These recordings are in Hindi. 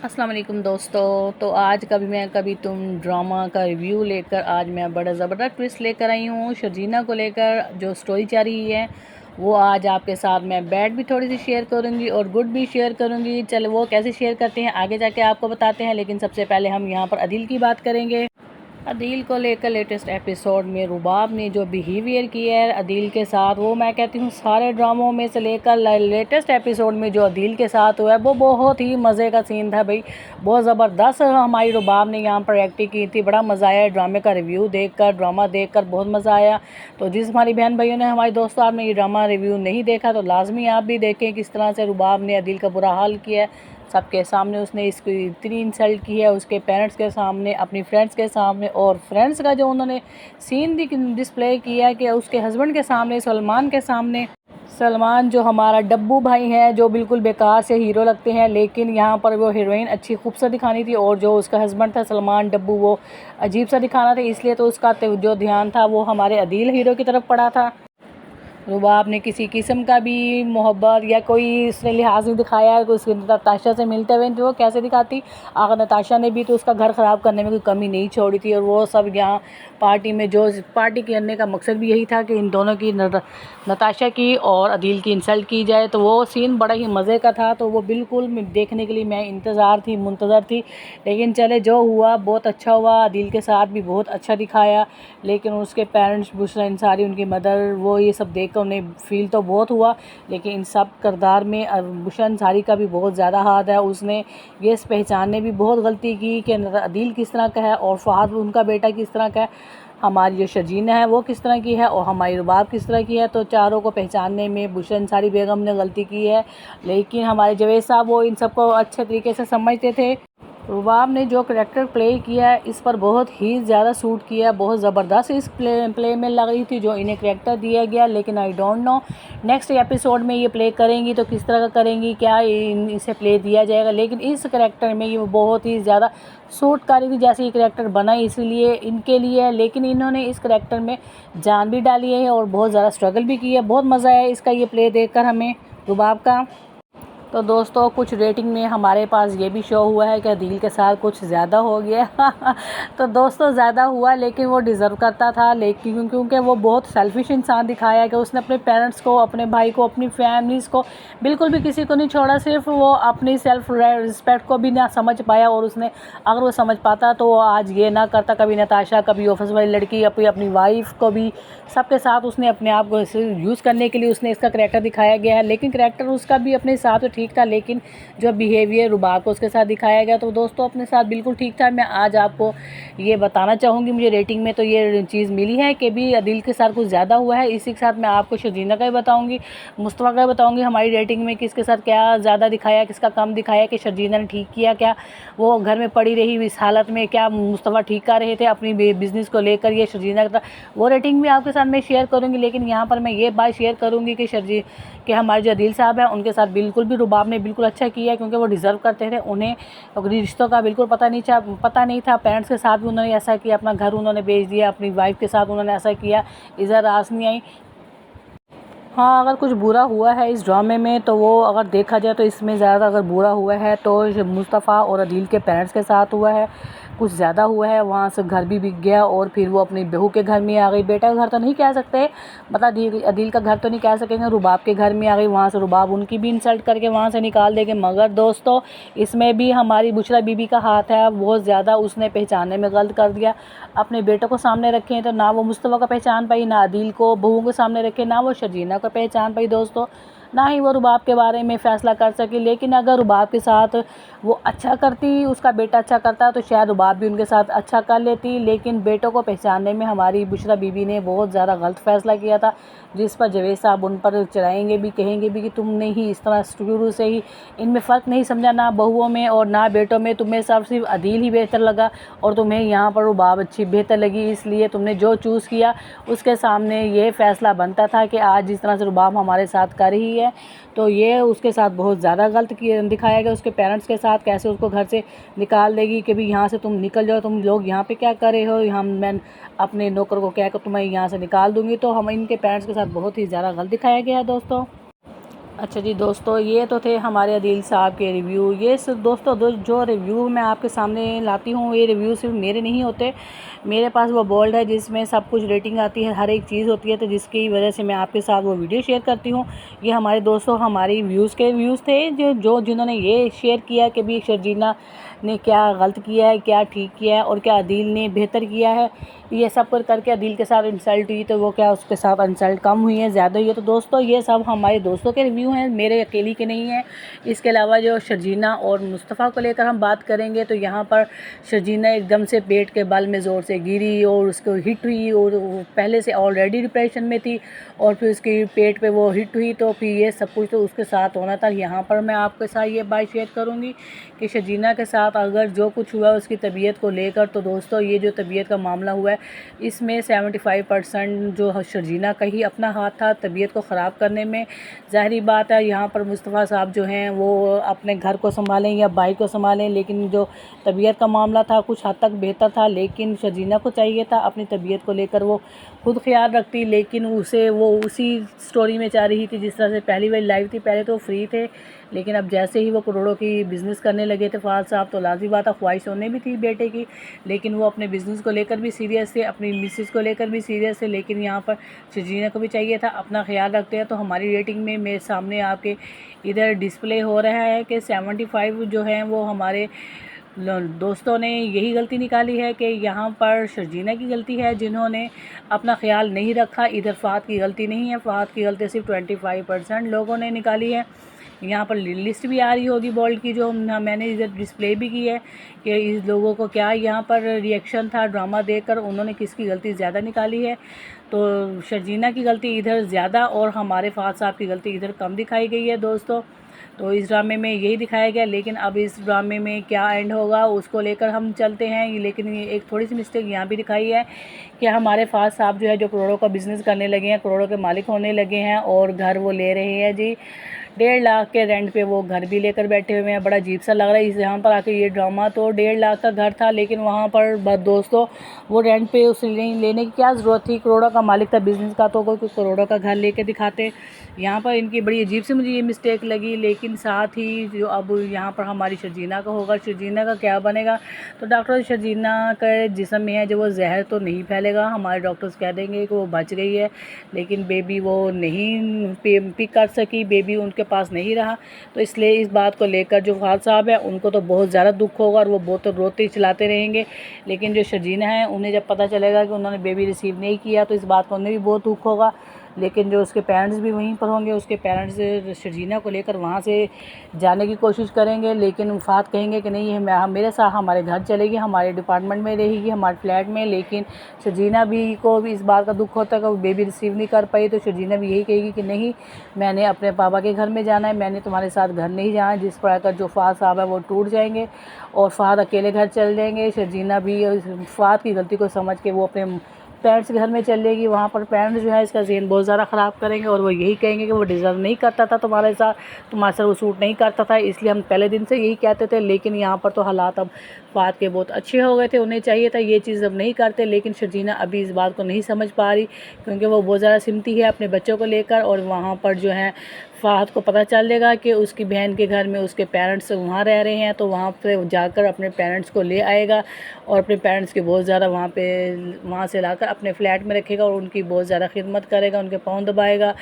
अस्सलाम वालेकुम दोस्तों। तो आज कभी तुम ड्रामा का रिव्यू लेकर आज मैं बड़ा ज़बरदस्त ट्विस्ट लेकर आई हूँ। शर्जीना को लेकर जो स्टोरी चल रही है वो आज आपके साथ मैं बैड भी थोड़ी सी शेयर करूँगी और गुड भी शेयर करूँगी। चलो वो कैसे शेयर करते हैं आगे जाके आपको बताते हैं, लेकिन सबसे पहले हम यहाँ पर अदील की बात करेंगे। अदील को लेकर लेटेस्ट एपिसोड में रुबाब ने जो बिहेवियर किया है अदील के साथ, वो मैं कहती हूँ सारे ड्रामों में से लेकर लेटेस्ट एपिसोड में जो अदील के साथ हुआ है वो बहुत ही मज़े का सीन था भाई। बहुत ज़बरदस्त हमारी रुबाब ने यहाँ पर एक्टिंग की थी, बड़ा मज़ा आया। ड्रामे का रिव्यू देखकर, ड्रामा देखकर बहुत मज़ा आया। तो जिस हमारी बहन भाइयों ने, हमारे दोस्तों, आपने ये ड्रामा रिव्यू नहीं देखा तो लाजमी आप भी देखें किस तरह से रुबाब ने अदील का बुरा हाल किया है। सबके सामने उसने इसको इतनी इंसल्ट की है, उसके पेरेंट्स के सामने, अपनी फ्रेंड्स के सामने, और फ्रेंड्स का जो उन्होंने सीन डिस्प्ले किया कि उसके हस्बैंड के सामने, सलमान के सामने। सलमान जो हमारा डब्बू भाई है, जो बिल्कुल बेकार से हीरो लगते हैं, लेकिन यहाँ पर वो हीरोइन अच्छी खूबसूरत दिखानी थी, और जो उसका हस्बैंड था सलमान डब्बू वो अजीब सा दिखाना था, इसलिए तो उसका जो ध्यान था वो हमारे अदील हीरो की तरफ पड़ा था। रुबाब ने किसी किस्म का भी मोहब्बत या कोई उसने लिहाज नहीं दिखाया उसके नताशा से मिलते हुए, तो वो कैसे दिखाती। आखिर नताशा ने भी तो उसका घर ख़राब करने में कोई कमी नहीं छोड़ी थी, और वो सब यहाँ पार्टी में, जो पार्टी करने का मकसद भी यही था कि इन दोनों की, नताशा की और अदील की इंसल्ट की जाए। तो वो सीन बड़ा ही मज़े का था, तो वो बिल्कुल देखने के लिए मैं मुंतज़र थी। लेकिन चले जो हुआ बहुत अच्छा हुआ, अदील के साथ भी बहुत अच्छा दिखाया। लेकिन उसके पेरेंट्स, बुशरा अंसारी उनकी मदर, वो ये सब देख कर उन्हें फील तो बहुत हुआ, लेकिन इन सब किरदार में बुशरा अंसारी का भी बहुत ज़्यादा हाथ है। उसने ये पहचानने भी बहुत गलती की कि अदील किस तरह का है और फ़हद उनका बेटा किस तरह का है, हमारी जो शर्जीना है वो किस तरह की है, और हमारी रुबाब किस तरह की है। तो चारों को पहचानने में बुशरा अंसारी बेगम ने गलती की है, लेकिन हमारे जवेद साहब वो इन सबको अच्छे तरीके से समझते थे। रुबाब ने जो करैक्टर प्ले किया है इस पर बहुत ही ज़्यादा सूट किया, बहुत ज़बरदस्त इस प्ले में लग रही थी जो इन्हें करैक्टर दिया गया। लेकिन I don't know next episode में ये प्ले करेंगी तो किस तरह का करेंगी, क्या इसे प्ले दिया जाएगा। लेकिन इस करैक्टर में ये बहुत ही ज़्यादा सूट कर रही थी, जैसे ये करैक्टर बना इसलिए इनके लिए है। लेकिन इन्होंने इस करैक्टर में जान भी डाली है और बहुत ज़्यादा स्ट्रगल भी की है। बहुत मज़ा आया इसका ये प्ले देखकर हमें, रुबाब का। तो दोस्तों कुछ रेटिंग में हमारे पास ये भी शो हुआ है कि अदील के साथ कुछ ज़्यादा हो गया तो दोस्तों ज़्यादा हुआ, लेकिन वो डिज़र्व करता था। लेकिन क्योंकि वो बहुत सेल्फिश इंसान दिखाया कि उसने अपने पेरेंट्स को, अपने भाई को, अपनी फैमिलीज़ को, बिल्कुल भी किसी को नहीं छोड़ा। सिर्फ वो अपनी सेल्फ रिस्पेक्ट को भी ना समझ पाया, और उसने अगर वो समझ पाता तो वो आज ये ना करता। कभी नताशा, कभी ऑफिस वाली लड़की, अपनी वाइफ को भी, सबके साथ उसने अपने आप को यूज़ करने के लिए उसने इसका करैक्टर दिखाया गया है। लेकिन करैक्टर उसका भी अपने हिसाब से ठीक था, लेकिन जो बिहेवियर रुबाब को उसके साथ दिखाया गया तो दोस्तों अपने साथ बिल्कुल ठीक था। मैं आज आपको ये बताना चाहूँगी, मुझे रेटिंग में तो ये चीज़ मिली है कि भी अदील के साथ कुछ ज़्यादा हुआ है। इसी के साथ मैं आपको शर्जीना का भी बताऊँगी, मुस्तफ़ा का भी बताऊँगी, हमारी रेटिंग में किसके साथ क्या ज़्यादा दिखाया, किसका कम दिखाया, कि शर्जीना ने ठीक किया, क्या वो घर में पड़ी रही इस हालत में, क्या मुस्तफ़ा ठीक कर रहे थे अपनी बिज़नेस को लेकर, ये शर्जीना का, वो रेटिंग भी आपके साथ मैं शेयर करूँगी। लेकिन यहाँ पर मैं ये बात शेयर करूँगी कि हमारे जो अदील साहब हैं उनके साथ बिल्कुल भी रुबाब ने बिल्कुल अच्छा किया, क्योंकि वो डिज़र्व करते थे। उन्हें रिश्तों का बिल्कुल पता नहीं था। पेरेंट्स के साथ भी उन्होंने ऐसा किया, अपना घर उन्होंने बेच दिया, अपनी वाइफ के साथ उन्होंने ऐसा किया, इधर रास नहीं आई। हाँ, अगर कुछ बुरा हुआ है इस ड्रामे में तो वो अगर देखा जाए तो इसमें ज़्यादा अगर बुरा हुआ है तो मुस्तफ़ा और अदील के पेरेंट्स के साथ हुआ है, कुछ ज़्यादा हुआ है। वहाँ से घर भी बिक गया और फिर वो अपनी बहू के घर में आ गई। बेटा का घर तो नहीं कह सकते, मतलब अदील का घर तो नहीं कह सकेंगे, रुबाब के घर में आ गई। वहाँ से रुबाब उनकी भी इंसल्ट करके वहाँ से निकाल देंगे। मगर दोस्तों इसमें भी हमारी बुशरा बीबी का हाथ है बहुत ज़्यादा, उसने पहचानने में गलत कर दिया। अपने बेटों को सामने रखें तो ना वो मुस्तफ़ा का पहचान पाई, ना अदील को बहू को सामने रखे, ना वो शर्जीना को पहचान पाई दोस्तों, ना ही वो रुबाब के बारे में फ़ैसला कर सकी। लेकिन अगर रुबाब के साथ वो अच्छा करती, उसका बेटा अच्छा करता तो शायद रुबाब भी उनके साथ अच्छा कर लेती। लेकिन बेटों को पहचानने में हमारी बुशरा बीबी ने बहुत ज़्यादा गलत फ़ैसला किया था, जिस पर जवेद साहब उन पर चढ़ाएंगे भी, कहेंगे भी कि तुमने ही इस तरह शुरू से ही इनमें फ़र्क नहीं समझा, ना बहुओं में और ना बेटों में, तुम्हें सिर्फ अदील ही बेहतर लगा और तुम्हें यहाँ पर रुबाब अच्छी बेहतर लगी, इसलिए तुमने जो चूज़ किया उसके सामने ये फ़ैसला बनता था कि आज जिस तरह से रुबाब हमारे साथ कर रही है तो ये उसके साथ बहुत ज़्यादा गलत दिखाया गया। उसके पेरेंट्स के साथ कैसे उसको घर से निकाल देगी कि भी यहाँ से तुम निकल जाओ, तुम लोग यहाँ पे क्या कर रहे हो, यहाँ मैं अपने नौकर को कहकर तुम्हें यहाँ से निकाल दूँगी। तो हम इनके पेरेंट्स के साथ बहुत ही ज़्यादा गलत दिखाया गया है दोस्तों। अच्छा जी दोस्तों, ये तो थे हमारे अदील साहब के रिव्यू। ये सिर्फ दोस्तों जो रिव्यू मैं आपके सामने लाती हूँ, ये रिव्यू सिर्फ मेरे नहीं होते। मेरे पास वो बोल्ड है जिसमें सब कुछ रेटिंग आती है, हर एक चीज़ होती है, तो जिसकी वजह से मैं आपके साथ वो वीडियो शेयर करती हूँ। ये हमारे दोस्तों हमारी व्यूज़ के व्यूज़ थे जिन्होंने ये शेयर किया कि भी शर्जीना ने क्या गलत किया है, क्या ठीक किया है और क्या अदील ने बेहतर किया है। ये सब करके अदील के साथ इंसल्ट हुई तो वो क्या उसके साथ इंसल्ट कम हुई है, ज़्यादा हुई है। तो दोस्तों ये सब हमारे दोस्तों के रिव्यू हैं, मेरे अकेली के नहीं हैं। इसके अलावा जो शर्जीना और मुस्तफ़ा को लेकर हम बात करेंगे तो यहाँ पर शर्जीना एकदम से पेट के बल में ज़ोर से गिरी और उसको हिट हुई, और वो पहले से ऑलरेडी डिप्रेशन में थी और फिर उसकी पेट पे वो हिट हुई, तो फिर ये सब कुछ तो उसके साथ होना था। यहाँ पर मैं आपके साथ ये बात शेयर करूँगी कि शर्जीना के साथ अगर जो कुछ हुआ उसकी तबीयत को लेकर, तो दोस्तों ये जो तबीयत का मामला हुआ है इसमें 75% जो शर्जीना का ही अपना हाथ था तबीयत को ख़राब करने में। ज़ाहिरी बात है यहाँ पर मुस्तफ़ा साहब जो हैं वो अपने घर को संभालें या भाई को संभालें, लेकिन जो तबीयत का मामला था कुछ हद तक बेहतर था, लेकिन शर्जीना को चाहिए था अपनी तबीयत को लेकर वो खुद ख्याल रखती, लेकिन उसे वो उसी स्टोरी में चाह रही थी जिस तरह से पहली वाली लाइफ थी। पहले तो फ्री थे, लेकिन अब जैसे ही वो करोड़ों की बिज़नेस करने लगे थे फ़ाद साहब, तो लाज़मी बात है ख्वाहिश उन्हें भी थी बेटे की, लेकिन वो अपने बिज़नेस को लेकर भी सीरियस थे, अपनी मिसेस को लेकर भी सीरियस थे। लेकिन यहाँ पर शर्जीना को भी चाहिए था अपना ख्याल रखते हैं। तो हमारी रेटिंग में मेरे सामने आपके इधर डिस्प्ले हो रहा है कि 75 जो हैं वो हमारे दोस्तों ने यही गलती निकाली है कि यहाँ पर शर्जीना की गलती है जिन्होंने अपना ख्याल नहीं रखा। इधर फ़ाद की गलती नहीं है, फ़ाद की गलती सिर्फ 25% लोगों ने निकाली है। यहाँ पर लिस्ट भी आ रही होगी बोल्ड की, जो मैंने इधर डिस्प्ले भी की है कि इस लोगों को क्या यहाँ पर रिएक्शन था ड्रामा देखकर, उन्होंने किसकी गलती ज़्यादा निकाली है। तो शर्जीना की गलती इधर ज़्यादा और हमारे फ़ाद साहब की गलती इधर कम दिखाई गई है दोस्तों। तो इस ड्रामे में यही दिखाया गया, लेकिन अब इस ड्रामे में क्या एंड होगा उसको लेकर हम चलते हैं। लेकिन ये एक थोड़ी सी मिस्टेक यहाँ भी दिखाई है कि हमारे फ़ाद साहब जो है जो करोड़ों का बिज़नेस करने लगे हैं, करोड़ों के मालिक होने लगे हैं और घर वो ले रहे हैं जी 1.5 लाख के रेंट पे, वो घर भी लेकर बैठे हुए हैं। बड़ा अजीब सा लग रहा है इस यहाँ पर आके ये ड्रामा। तो 1.5 लाख का घर था, लेकिन वहाँ पर दोस्तों वो रेंट पे उसे लेने की क्या ज़रूरत थी, करोड़ों का मालिक था बिज़नेस का, तो कोई करोड़ों का घर लेके दिखाते। यहाँ पर इनकी बड़ी अजीब सी मुझे ये मिस्टेक लगी। लेकिन साथ ही जो अब यहाँ पर हमारी शर्जीना का होगा, शर्जीना का क्या बनेगा, तो डॉक्टर शर्जीना के जिस्म में है जो वो जहर तो नहीं फैलेगा, हमारे डॉक्टर्स कह देंगे कि वो बच गई है, लेकिन बेबी वो नहीं पिक कर सकी, बेबी उनके पास नहीं रहा। तो इसलिए इस बात को लेकर जो फ़ाद साहब है उनको तो बहुत ज़्यादा दुख होगा और वो बहुत रोते ही चलाते रहेंगे। लेकिन जो शर्जीना है उन्हें जब पता चलेगा कि उन्होंने बेबी रिसीव नहीं किया तो इस बात को उन्हें भी बहुत दुख होगा। लेकिन जो उसके पेरेंट्स भी वहीं पर होंगे, उसके पेरेंट्स शर्जीना को लेकर वहाँ से जाने की कोशिश करेंगे, लेकिन फ़ाद कहेंगे कि नहीं ये मेरे साथ हमारे घर चलेगी, हमारे डिपार्टमेंट में रहेगी, हमारे फ्लैट में। लेकिन शर्जीना भी को भी इस बात का दुख होता है कि वो बेबी रिसीव नहीं कर पाई, तो शर्जीना भी यही कहेगी कि नहीं मैंने अपने पापा के घर में जाना है, मैंने तुम्हारे साथ घर नहीं जाना। जिस प्रकार जो फ़ाद साहब है वो टूट जाएंगे और फ़ाद अकेले घर चल जाएंगे। शर्जीना भी फ़ाद की गलती को समझ के वो अपने पेरेंट्स के घर में चलेगी। वहाँ पर पेरेंट्स जो है इसका ज़हन बहुत ज़्यादा ख़राब करेंगे और वो यही कहेंगे कि वो डिज़र्व नहीं करता था तुम्हारे साथ, तुम्हारे साथ वो सूट नहीं करता था, इसलिए हम पहले दिन से यही कहते थे। लेकिन यहाँ पर तो हालात अब फ़ाद के बहुत अच्छे हो गए थे, उन्हें चाहिए था ये चीज़ अब नहीं करते। लेकिन शर्जीना अभी इस बात को नहीं समझ पा रही, क्योंकि वो बहुत ज़्यादा सिमती है अपने बच्चों को लेकर। और वहाँ पर जो है फ़ाद को पता चल जाएगा कि उसकी बहन के घर में उसके पेरेंट्स वहाँ रह रहे हैं, तो वहाँ पे जाकर अपने पेरेंट्स को ले आएगा और अपने पेरेंट्स की बहुत ज़्यादा वहाँ से लाकर अपने फ्लैट में रखेगा और उनकी बहुत ज़्यादा खिदमत करेगा, उनके पाँव दबाएगा,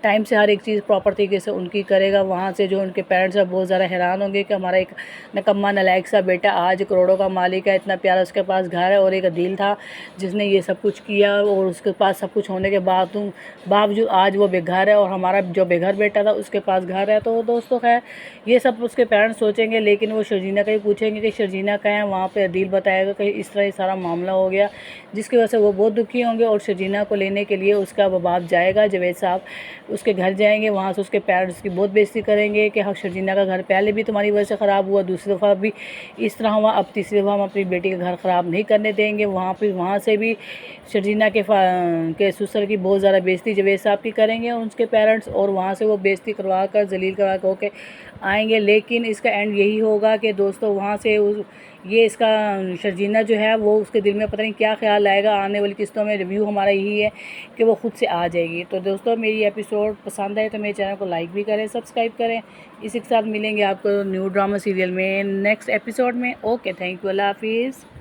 टाइम से हर एक चीज़ प्रॉपर तरीके से उनकी करेगा। वहाँ से जो उनके पेरेंट्स हैं बहुत ज़्यादा हैरान होंगे कि हमारा एक नकम्मा नालायक सा बेटा आज करोड़ों का मालिक है, इतना प्यारा उसके पास घर है, और एक अदील था जिसने ये सब कुछ किया और उसके पास सब कुछ होने के बावजूद आज वो बेघर है और हमारा जो बेघर बेटा था उसके पास घर है। तो दोस्तों खैर ये सब उसके पेरेंट्स सोचेंगे, लेकिन वो शर्जीना का ही पूछेंगे कि शर्जीना कहाँ है। वहाँ पे अदील बताएगा कि इस तरह सारा मामला हो गया, जिसकी वजह से वो बहुत दुखी होंगे और शर्जीना को लेने के लिए उसका बाप जाएगा, जावेद साहब उसके घर जाएंगे। वहाँ से उसके पेरेंट्स की बहुत बेइज्जती करेंगे कि हाँ शर्जीना का घर पहले भी तुम्हारी वजह से ख़राब हुआ, दूसरी दफ़ा भी इस तरह हुआ, अब तीसरी दफ़ा हम अपनी बेटी का घर ख़राब नहीं करने देंगे। वहाँ से भी शर्जीना के ससुर की बहुत ज़्यादा बेइज्जती जावेद साहब की करेंगे उसके पेरेंट्स, और वहाँ से वो बेइज्जती बेइज्जती करवा कर जलील करवा कर होके आएंगे, लेकिन इसका एंड यही होगा कि दोस्तों वहाँ से ये इसका शर्जीना जो है वो उसके दिल में पता नहीं क्या ख्याल आएगा। आने वाली किस्तों में रिव्यू हमारा यही है कि वो खुद से आ जाएगी। तो दोस्तों मेरी एपिसोड पसंद आए तो मेरे चैनल को लाइक भी करें, सब्सक्राइब करें। इसी के साथ मिलेंगे आपको न्यू ड्रामा सीरियल में नेक्स्ट एपिसोड में। ओके, थैंक यू, अल्लाह हाफिज़।